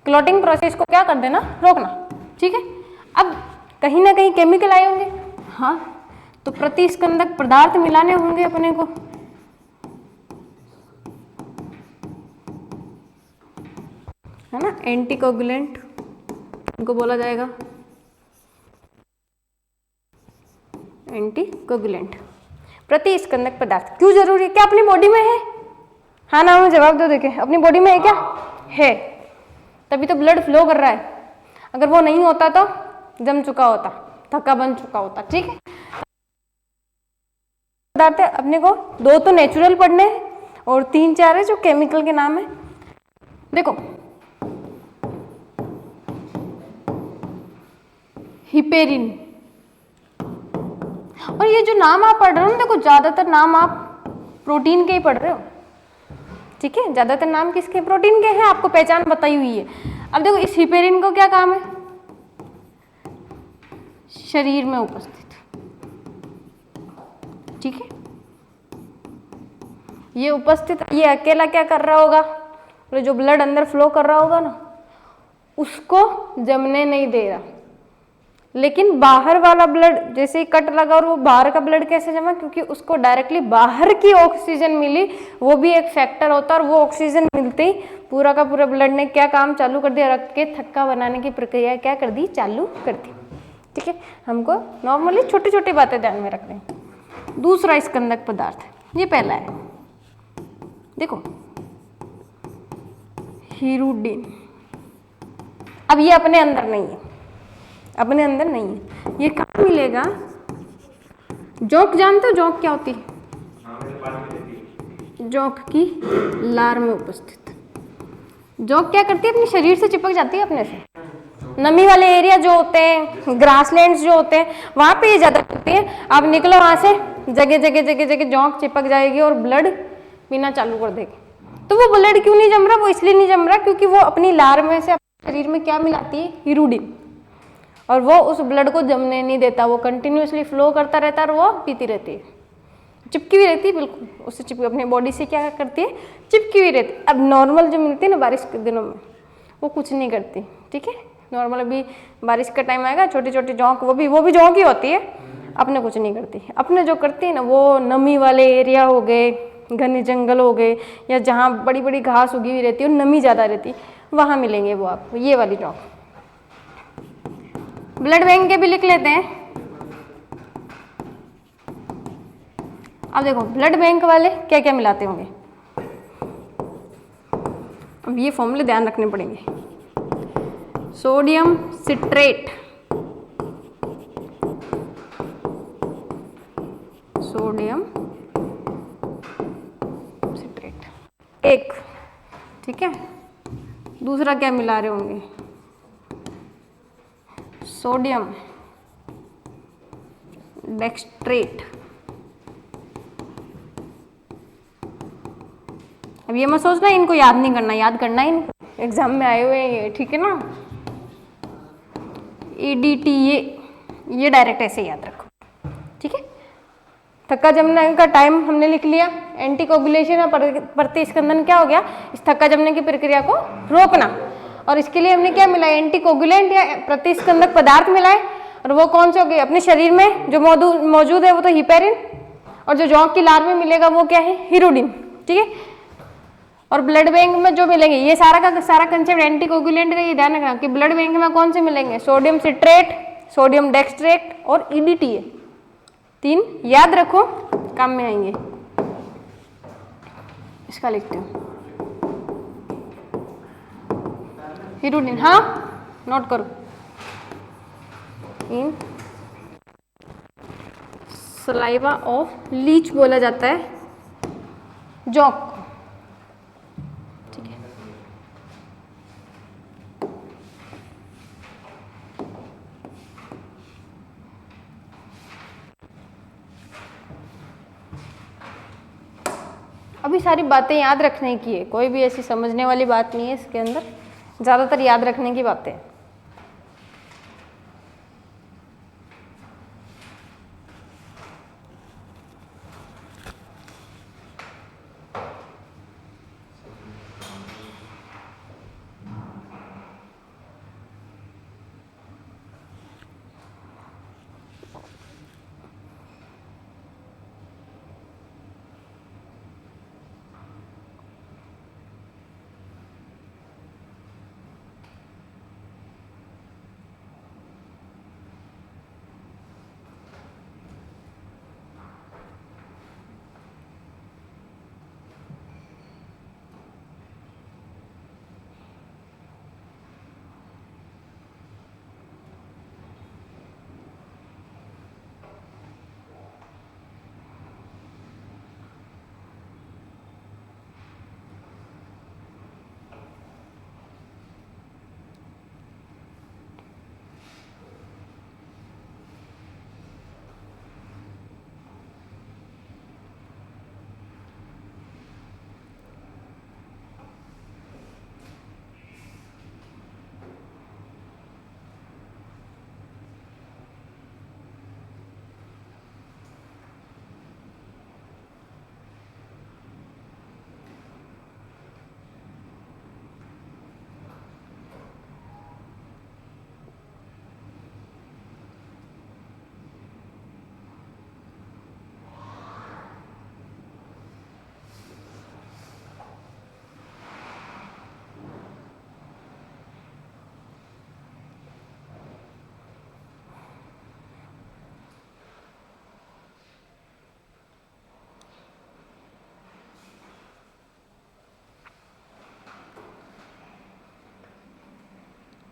क्लॉटिंग प्रोसेस को क्या कर देना, रोकना, ठीक है। अब कहीं ना कहीं केमिकल आए होंगे, हाँ, तो प्रतिस्कंदक पदार्थ मिलाने होंगे अपने को, है ना, एंटीकोगुलेंट उनको बोला जाएगा, एंटीकोगुलेंट। प्रतिस्कंदक पदार्थ क्यों जरूरी है, क्या अपनी बॉडी में है, हाँ ना में जवाब दो, देखे अपनी बॉडी में है क्या, है, तभी तो ब्लड फ्लो कर रहा है। अगर वो नहीं होता तो जम चुका होता, थक्का बन चुका होता, ठीक है। पदार्थ अपने को 2 तो नेचुरल पढ़ने हैं और 3-4 है जो केमिकल के नाम है। देखो हिपेरिन, और ये जो नाम आप पढ़ रहे हो ना, देखो ज्यादातर नाम आप प्रोटीन के ही पढ़ रहे हो, ठीक है, ज्यादातर नाम किसके, प्रोटीन के हैं, आपको पहचान बताई हुई है। अब देखो इस हिपेरिन को क्या काम है, शरीर में उपस्थित, ठीक है, ये उपस्थित, ये अकेला क्या कर रहा होगा, जो ब्लड अंदर फ्लो कर रहा होगा ना, उसको जमने नहीं दे रहा। लेकिन बाहर वाला ब्लड, जैसे ही कट लगा और वो बाहर का ब्लड कैसे जमा, क्योंकि उसको डायरेक्टली बाहर की ऑक्सीजन मिली, वो भी एक फैक्टर होता है, और वो ऑक्सीजन मिलते ही पूरा का पूरा ब्लड ने क्या काम चालू कर दिया, रक्त के थक्का बनाने की प्रक्रिया क्या कर दी, चालू कर दी, ठीक है। हमको नॉर्मली छोटी छोटी बातें ध्यान में रखनी है। दूसरा स्कंदक पदार्थ, ये पहला है, देखो हीरुडिन। अब ये अपने अंदर नहीं है, अपने अंदर नहीं है, ये कहाँ मिलेगा, जोंक जानते हो, जोंक क्या होती है, जोंक की लार में उपस्थित। जोंक क्या करती है, अपने शरीर से चिपक जाती है अपने से, नमी वाले एरिया जो होते हैं, ग्रासलैंड्स जो होते हैं, वहां पे ये ज्यादा करती है। आप निकलो वहां से, जगह जगह जगह जगह जोंक चिपक जाएगी और ब्लड पीना चालू कर देगी। तो वो ब्लड क्यों नहीं जम रहा, वो इसलिए नहीं जम रहा क्योंकि वो अपनी लार में से अपने शरीर में क्या मिलाती है, हीरुडिन, और वो उस ब्लड को जमने नहीं देता, वो कंटिन्यूसली फ्लो करता रहता है और वो पीती रहती है, चिपकी हुई रहती है, बिल्कुल उससे चिपकी, अपनी बॉडी से क्या करती है, चिपकी हुई रहती है। अब नॉर्मल जो मिलती है ना बारिश के दिनों में, वो कुछ नहीं करती, ठीक है, नॉर्मल अभी बारिश का टाइम आएगा, छोटी छोटी जोंक, वो भी जोंक ही होती है, अपने कुछ नहीं करती। अपने जो करती है ना, वो नमी वाले एरिया हो गए, घने जंगल हो गए, या जहाँ बड़ी बड़ी घास उगी हुई रहती है और नमी ज़्यादा रहती है, वहाँ मिलेंगे वो आपको, ये वाली जोंक। ब्लड बैंक के भी लिख लेते हैं। अब देखो ब्लड बैंक वाले क्या क्या मिलाते होंगे, अब ये फॉर्मूले ध्यान रखने पड़ेंगे। सोडियम सिट्रेट, सोडियम सिट्रेट एक, ठीक है। दूसरा क्या मिला रहे होंगे, सोडियम डेक्सट्रेट। अब ये मत सोचना इनको याद नहीं करना, याद करना ही नहीं, एग्जाम में आए हुए हैं ये, ठीक है ना। EDTA, ये डायरेक्ट ऐसे याद रखो, ठीक है। थक्का जमने का टाइम हमने लिख लिया, एंटीकोगुलेशन या प्रतिस्कंदन क्या हो गया, इस थक्का जमने की प्रक्रिया को रोकना, और इसके लिए हमने क्या मिला, एंटीकोगुलेंट या प्रतिस्कंदक पदार्थ मिलाए, और वो कौन से हो गए, अपने शरीर में जो मौजूद है वो तो हिपेरिन, और जो जोंक की लार में मिलेगा वो क्या है, हीरुडिन, ठीक है। और ब्लड बैंक में जो मिलेंगे, ये सारा का सारा कंसेप्ट एंटीकोगुलेंट का, ये ध्यान रखना कि ब्लड बैंक में कौन से मिलेंगे, सोडियम सिट्रेट, सोडियम डेक्सट्रेट और EDTA, 3 याद रखो, काम में आएंगे। इसका लिखते हो हीरुडिन, हाँ नोट करो, इन सलाइवा ऑफ लीच बोला जाता है जोंक को, ठीक है। अभी सारी बातें याद रखने की है, कोई भी ऐसी समझने वाली बात नहीं है इसके अंदर, ज़्यादातर याद रखने की बातें।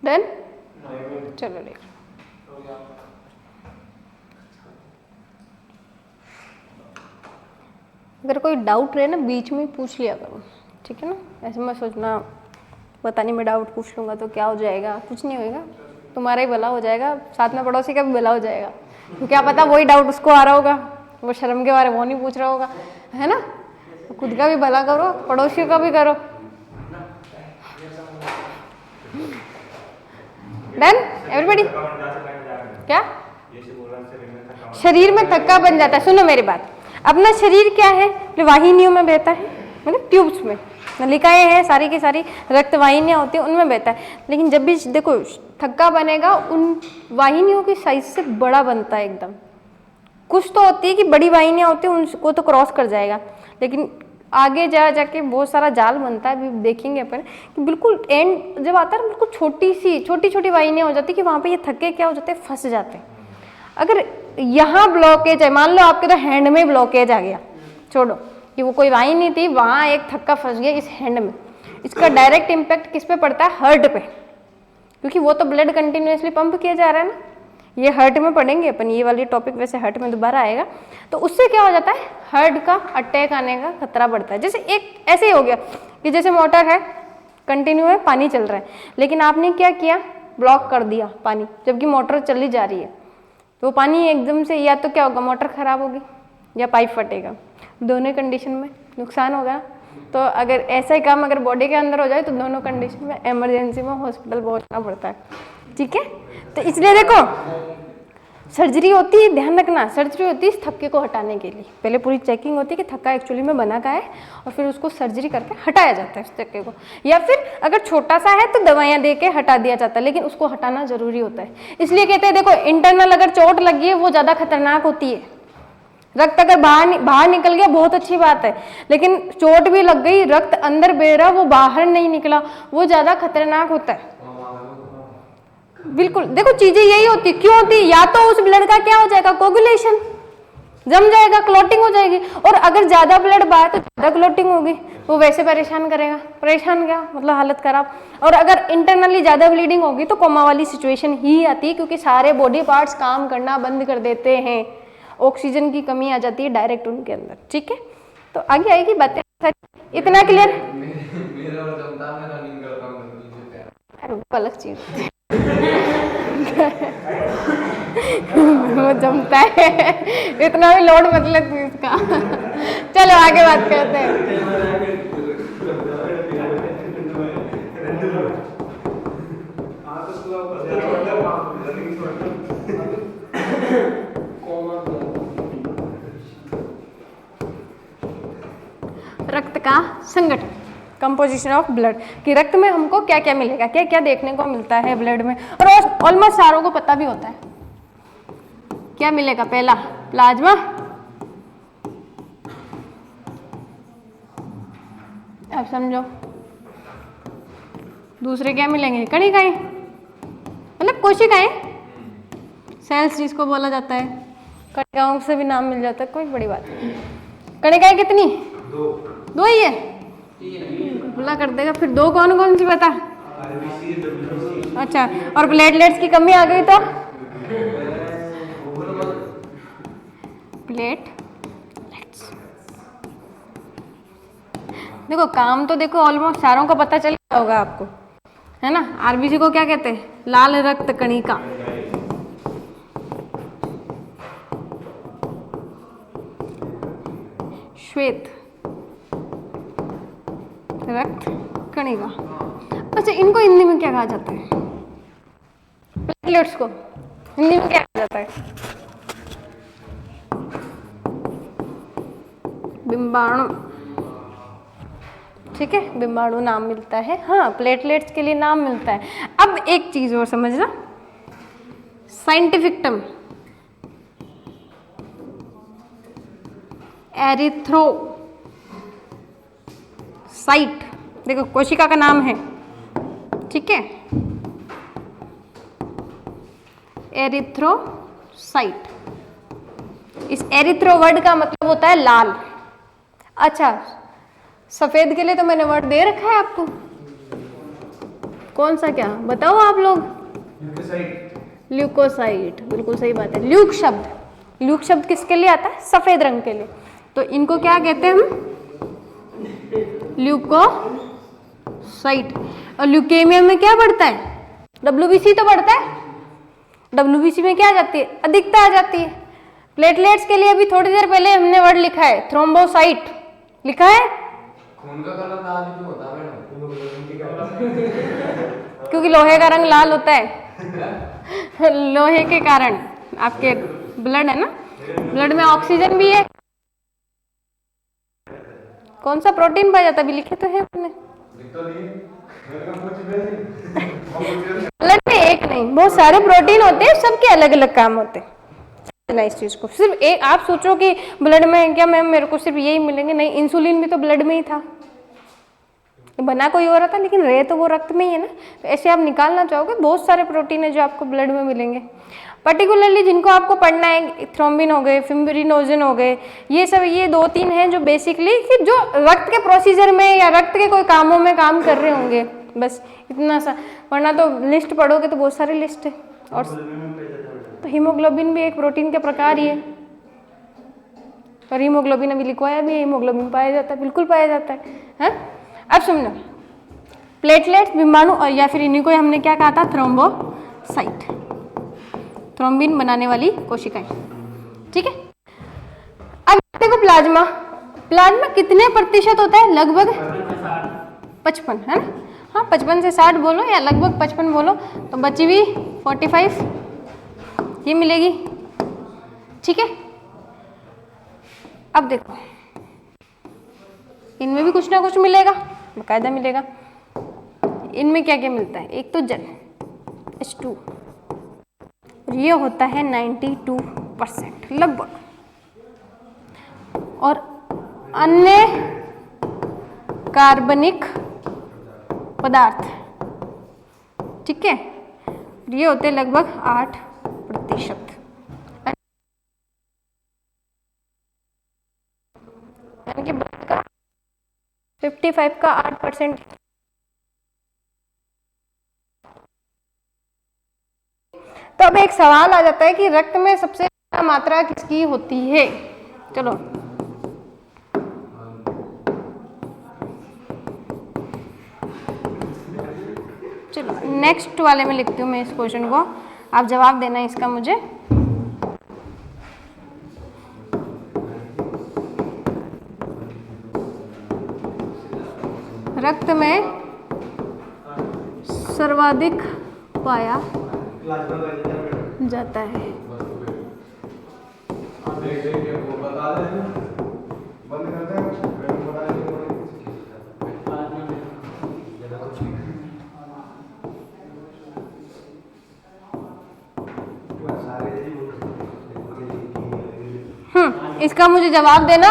डन, चलो देख। अगर कोई डाउट रहे ना बीच में पूछ लिया करो, ठीक है ना, ऐसे मत सोचना पता नहीं मैं डाउट पूछ लूँगा तो क्या हो जाएगा, कुछ नहीं होएगा, तुम्हारा ही भला हो जाएगा, साथ में पड़ोसी का भी भला हो जाएगा, क्योंकि क्या पता वही डाउट उसको आ रहा होगा, वो शर्म के बारे वो नहीं पूछ रहा होगा, है ना। खुद का भी भला करो, पड़ोसियों का भी करो। Done everybody. क्या शरीर में थक्का बन जाता है, सुनो मेरी बात, अपना शरीर क्या है, वाहिनियों में बहता है, मतलब ट्यूब्स में नलिकाएं हैं सारी की सारी, रक्त वाहिनियां होती हैं उनमें बहता है, लेकिन जब भी देखो थक्का बनेगा उन वाहिनियों की साइज से बड़ा बनता है एकदम। कुछ तो होती है कि बड़ी वाहिनियां होती हैं उनको तो क्रॉस कर जाएगा, लेकिन आगे जा जाके बहुत सारा जाल बनता है, अभी देखेंगे अपन कि बिल्कुल एंड जब आता है बिल्कुल छोटी छोटी वाहिनियां हो जाती है कि वहाँ पे ये थक्के क्या हो जाते हैं, फंस जाते हैं। अगर यहाँ ब्लॉकेज है, मान लो आपके तो हैंड में ब्लॉकेज आ गया, छोड़ो कि वो कोई वाहिनी नहीं थी, वहाँ एक थक्का फंस गया इस हैंड में, इसका डायरेक्ट इम्पैक्ट किस पे पड़ता है, हार्ट पे, क्योंकि वो तो ब्लड कंटिन्यूसली पंप किया जा रहा है ना। ये हार्ट में पढ़ेंगे अपन, ये वाली टॉपिक वैसे हार्ट में दोबारा आएगा। तो उससे क्या हो जाता है, हार्ट का अटैक आने का खतरा बढ़ता है। जैसे एक ऐसे ही हो गया कि जैसे मोटर है, कंटिन्यू है, पानी चल रहा है, लेकिन आपने क्या किया, ब्लॉक कर दिया पानी, जबकि मोटर चली जा रही है, तो वो पानी एकदम से या तो क्या होगा, मोटर खराब होगी या पाइप फटेगा, दोनों कंडीशन में नुकसान होगा। तो अगर ऐसा ही काम अगर बॉडी के अंदर हो जाए तो दोनों कंडीशन में इमरजेंसी में हॉस्पिटल पहुंचना पड़ता है, ठीक है। तो इसलिए देखो सर्जरी होती है, ध्यान रखना, सर्जरी होती है इस थक्के को हटाने के लिए, पहले पूरी चेकिंग होती है कि थक्का एक्चुअली में बना का है, और फिर उसको सर्जरी करके हटाया जाता है उस थक्के को, या फिर अगर छोटा सा है तो दवाइयाँ दे के हटा दिया जाता है, लेकिन उसको हटाना जरूरी होता है। इसलिए कहते हैं देखो इंटरनल अगर चोट लगी है वो ज़्यादा खतरनाक होती है, रक्त अगर बाहर निकल गया बहुत अच्छी बात है, लेकिन चोट भी लग गई, रक्त अंदर बह रहा वो बाहर नहीं निकला, वो ज़्यादा खतरनाक होता है। बिल्कुल देखो चीजें यही होती, क्यों होती, या तो उस ब्लड का क्या हो जाएगा, कोगुलेशन जम जाएगा, क्लॉटिंग हो जाएगी, और अगर ज्यादा ब्लड बहा तो ज्यादा क्लॉटिंग होगी, वो वैसे परेशान करेगा, परेशान क्या मतलब हालत खराब। और अगर इंटरनली ज्यादा ब्लीडिंग होगी तो कोमा वाली सिचुएशन ही आती है, क्योंकि सारे बॉडी पार्ट्स काम करना बंद कर देते हैं, ऑक्सीजन की कमी आ जाती है डायरेक्ट उनके अंदर, ठीक है। तो आगे आएगी बातें, इतना क्लियर, अलग चीज वो जमता है, इतना भी लोड मतलब इसका। चलो आगे बात करते हैं। रक्त का संगठन, कंपोजिशन ऑफ ब्लड, कि रक्त में हमको क्या क्या मिलेगा, क्या क्या देखने को मिलता है ब्लड में, और ऑलमोस्ट सारों को पता भी होता है क्या मिलेगा। पहला प्लाज्मा, अब समझो, दूसरे क्या मिलेंगे, कणिकाएं, मतलब कोशिकाएं, सेल्स जिसको बोला जाता है, कणिकाओं से भी नाम मिल जाता है, कोई बड़ी बात नहीं। कणिकाएं कितनी, दो ही है, खुला कर देगा। फिर दो कौन कौन सी बता, अच्छा, और प्लेटलेट्स की कमी आ गई तो प्लेटलेट्स, देखो काम तो देखो ऑलमोस्ट सारों को पता चल गया होगा आपको, है ना। आरबीसी को क्या कहते हैं, लाल रक्त कणिका, श्वेत रक्त कणिका। अच्छा इनको हिंदी में क्या कहा जाता है, प्लेटलेट्स को हिंदी में क्या कहा जाता है, बिंबाणु, ठीक है, बिंबाणु नाम मिलता है, हाँ प्लेटलेट्स के लिए नाम मिलता है। अब एक चीज और समझना, साइंटिफिक टर्म एरिथ्रोसाइट, देखो कोशिका का नाम है, ठीक है, एरिथ्रोसाइट। इस एरिथ्रो वर्ड का मतलब होता है लाल। अच्छा सफेद के लिए तो मैंने वर्ड दे रखा है आपको, कौन सा क्या बताओ आप लोग? ल्यूकोसाइट, बिल्कुल सही बात है। ल्यूक शब्द किसके लिए आता है? सफेद रंग के लिए। तो इनको क्या कहते हैं हम? ल्यूकोसाइट। और ल्यूकेमिया में क्या बढ़ता है? WBC तो बढ़ता है। WBC में क्या आ जाती है? अधिकता आ जाती है। प्लेटलेट्स के लिए अभी थोड़ी देर पहले हमने वर्ड लिखा है थ्रोम्बोसाइट, लिखा है। खून का कलर लाल क्यों होता है मैडम? क्योंकि लोहे का रंग लाल होता है। लोहे के कारण आपके ब्लड है ना, ब्लड में ऑक्सीजन भी है। कौन सा प्रोटीन पाया जाता है? अभी लिखे तो है आपने। ब्लड में एक नहीं, बहुत सारे प्रोटीन होते हैं, सबके अलग अलग काम होते हैं। इस चीज को सिर्फ एक आप सोचो कि ब्लड में क्या मैम मेरे को सिर्फ यही मिलेंगे, नहीं, इंसुलिन भी तो ब्लड में ही था, बना कोई और था लेकिन रहे तो वो रक्त में ही है ना। तो ऐसे आप निकालना चाहोगे बहुत सारे प्रोटीन है जो आपको ब्लड में मिलेंगे। पर्टिकुलरली जिनको आपको पढ़ना है, थ्रोम्बिन हो गए, फिब्रिनोजन हो गए, ये सब, ये 2-3 हैं जो बेसिकली कि जो रक्त के प्रोसीजर में या रक्त के कोई कामों में काम कर रहे होंगे, बस इतना सा। वरना तो लिस्ट पढ़ोगे तो बहुत सारी लिस्ट है। और तो हीमोग्लोबिन भी एक प्रोटीन के प्रकार ही है। और हीमोग्लोबिन अभी लिखवाया भी है, हीमोग्लोबिन पाया जाता है, बिल्कुल पाया जाता है। अब समझो, प्लेटलेट्स, विमाणु और या फिर इन्हीं को हमने क्या कहा था? थ्रोम्बोसाइट, थ्रोम्बिन बनाने वाली कोशिकाएं, ठीक है। अब देखो प्लाज्मा, प्लाज्मा कितने प्रतिशत होता है? लगभग 55, है ना? हाँ, 55 से 60 बोलो या लगभग 55 बोलो, तो बची हुई 45 ये मिलेगी, ठीक है। अब देखो इनमें भी कुछ ना कुछ मिलेगा, बाकायदा मिलेगा। इनमें क्या क्या मिलता है? एक तो जल, H2, और ये होता है 92% लगभग। और अन्य कार्बनिक पदार्थ, ठीक है, ये होते हैं लगभग 8%। यानी कि 55 का 8%। तो अब एक सवाल आ जाता है कि रक्त में सबसे ज्यादा मात्रा किसकी होती है? चलो नेक्स्ट वाले में लिखती हूँ मैं इस क्वेश्चन को, आप जवाब देना इसका मुझे। रक्त में सर्वाधिक पाया जाता है। इसका मुझे जवाब देना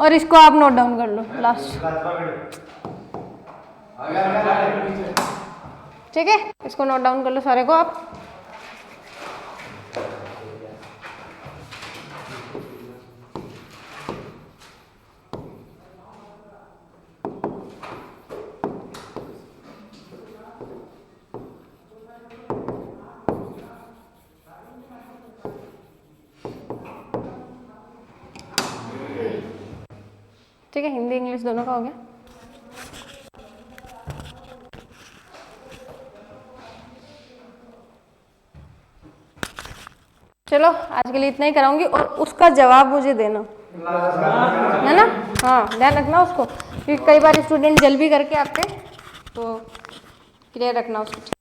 और इसको आप नोट डाउन कर लो लास्ट, ठीक है। इसको नोट डाउन कर लो सारे को आप। ठीक है, हिंदी इंग्लिश दोनों का हो गया। चलो आज के लिए इतना ही कराऊंगी और उसका जवाब मुझे देना, है ना? हाँ, ध्यान रखना उसको, क्योंकि कई बार स्टूडेंट जल्दी करके आते, तो क्लियर रखना उसको।